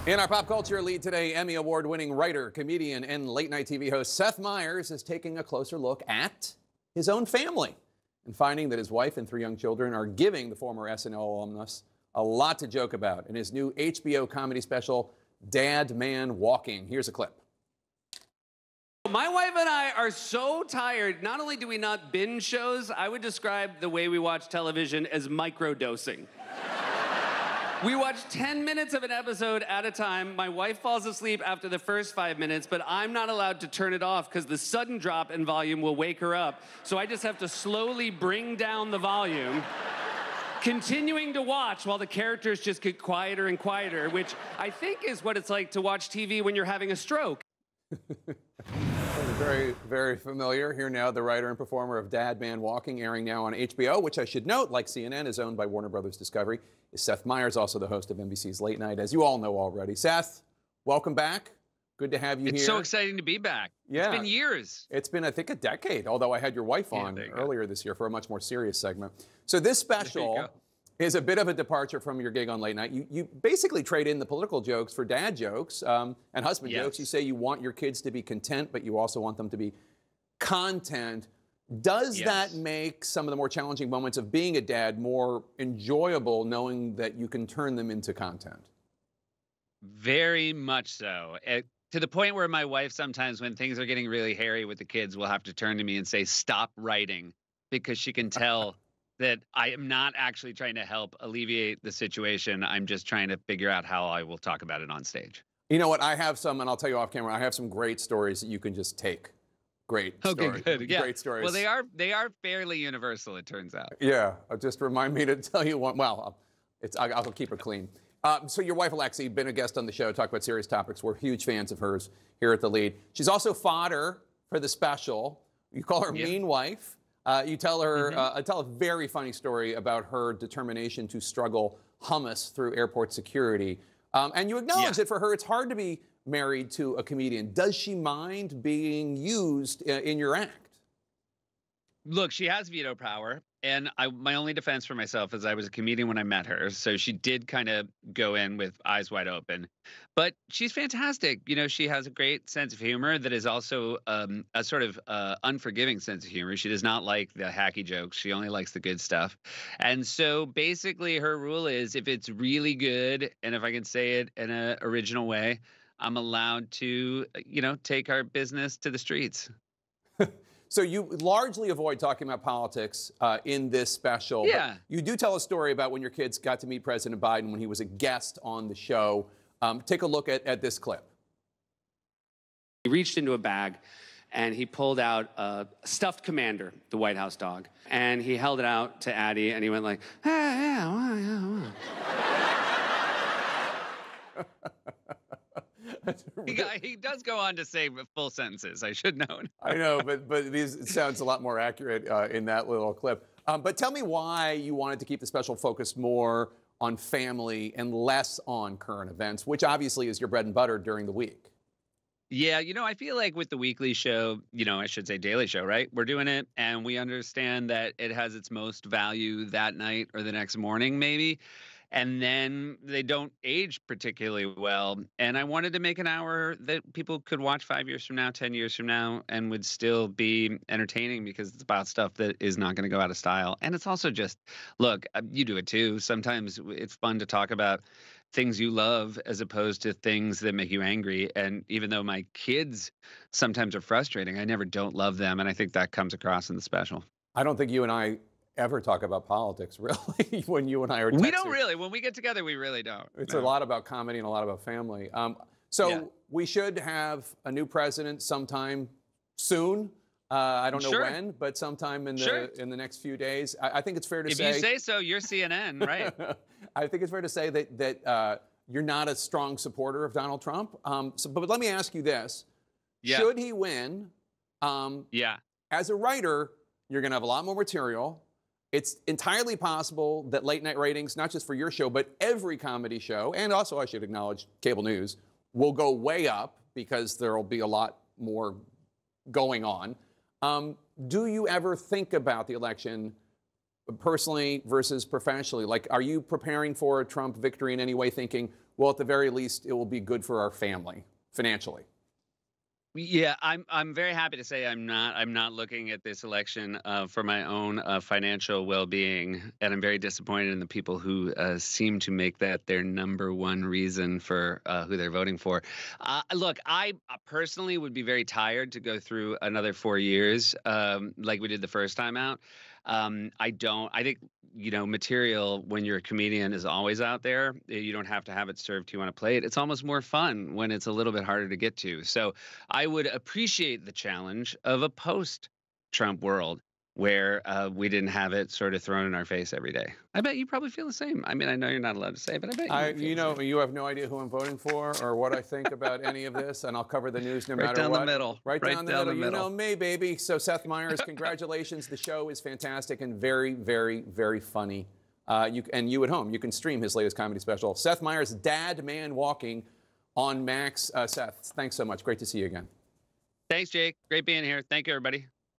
In our pop culture lead today, Emmy Award-winning writer, comedian, and late-night TV host Seth Meyers is taking a closer look at his own family and finding that his wife and 3 young children are giving the former SNL alumnus a lot to joke about in his new HBO comedy special, Dad Man Walking. Here's a clip. My wife and I are so tired. Not only do we not binge shows, I would describe the way we watch television as microdosing. We watch 10 minutes of an episode at a time. My wife falls asleep after the first 5 minutes, but I'm not allowed to turn it off because the sudden drop in volume will wake her up. So I just have to slowly bring down the volume, continuing to watch while the characters just get quieter and quieter, which I think is what it's like to watch TV when you're having a stroke. Very, very familiar. Here now, the writer and performer of Dad Man Walking, airing now on HBO, which I should note, like CNN, is owned by Warner Brothers Discovery, is Seth Meyers, also the host of NBC's Late Night, as you all know already. Seth, welcome back. Good to have you here. It's so exciting to be back. Yeah. It's been years. It's been, I think, a decade, although I had your wife on earlier this year for a much more serious segment. So this special is a bit of a departure from your gig on Late Night. You basically trade in the political jokes for dad jokes and husband jokes. You say you want your kids to be content, but you also want them to be content. Does that make some of the more challenging moments of being a dad more enjoyable, knowing that you can turn them into content? Very much so. To the point where my wife sometimes, when things are getting really hairy with the kids, will have to turn to me and say, "Stop writing," because she can tell that I am not actually trying to help alleviate the situation. I'm just trying to figure out how I will talk about it on stage. You know what? I have some, and I'll tell you off camera, I have some great stories that you can just take. Great stories. Okay, good. Yeah. Great stories. Well, they are fairly universal, it turns out. Yeah. Just remind me to tell you one. Well, I'll keep it clean. So your wife, Alexi, been a guest on the show, talk about serious topics. We're huge fans of hers here at The Lead. She's also fodder for the special. You call her Mean Wife. You tell her, tell a very funny story about her determination to struggle hummus through airport security. And you acknowledge that for her, it's hard to be married to a comedian. Does she mind being used in your act? Look, she has veto power, and my only defense for myself is I was a comedian when I met her, so she did kind of go in with eyes wide open. But she's fantastic. You know, she has a great sense of humor that is also a sort of unforgiving sense of humor. She does not like the hacky jokes. She only likes the good stuff. And so basically her rule is if it's really good, and if I can say it in an original way, I'm allowed to, you know, take our business to the streets. So you largely avoid talking about politics in this special. Yeah. But you do tell a story about when your kids got to meet President Biden when he was a guest on the show. Take a look at this clip. He reached into a bag and he pulled out a stuffed Commander, the White House dog, and he held it out to Addie and he went like, yeah. He does go on to say full sentences. I should know. I know, but it sounds a lot more accurate in that little clip. But tell me why you wanted to keep the special focused more on family and less on current events, which obviously is your bread and butter during the week. Yeah, you know, I feel like with the weekly show, you know, I should say daily show, right? We're doing it and we understand that it has its most value that night or the next morning, maybe. And then they don't age particularly well. And I wanted to make an hour that people could watch 5 years from now, 10 years from now, and would still be entertaining because it's about stuff that is not going to go out of style. And it's also just, look, you do it too. Sometimes it's fun to talk about things you love as opposed to things that make you angry. And even though my kids sometimes are frustrating, I never don't love them. And I think that comes across in the special. I don't think you and I ever talk about politics, really, when you and I are texting. We don't really. When we get together, we really don't. It's a lot about comedy and a lot about family. So we should have a new president sometime soon. I don't know when, but sometime in the next few days. I think it's fair to say. If you say so, you're CNN, right? I think it's fair to say that you're not a strong supporter of Donald Trump. But let me ask you this. Should he win, as a writer, you're going to have a lot more material. It's entirely possible that late night ratings, not just for your show, but every comedy show, and also I should acknowledge cable news, will go way up because there will be a lot more going on. Do you ever think about the election personally versus professionally? Like, are you preparing for a Trump victory in any way, thinking well, at the very least, it will be good for our family financially. Yeah, I'm very happy to say I'm not looking at this election for my own financial well-being, and I'm very disappointed in the people who seem to make that their number one reason for who they're voting for. Look, I personally would be very tired to go through another 4 years like we did the first time out. I think, material when you're a comedian is always out there. You don't have to have it served to you on a plate. It's almost more fun when it's a little bit harder to get to. So I would appreciate the challenge of a post-Trump world where we didn't have it sort of thrown in our face every day. I bet you probably feel the same. I mean, I know you're not allowed to say, but I bet you you have no idea who I'm voting for or what I think about any of this, and I'll cover the news no matter what. Right down the middle. Right down the middle. You know me, baby. So Seth Meyers, congratulations. The show is fantastic and very, very, very funny. You at home, you can stream his latest comedy special, Seth Meyers, Dad Man Walking, on Max. Seth, thanks so much. Great to see you again. Thanks, Jake. Great being here. Thank you, everybody.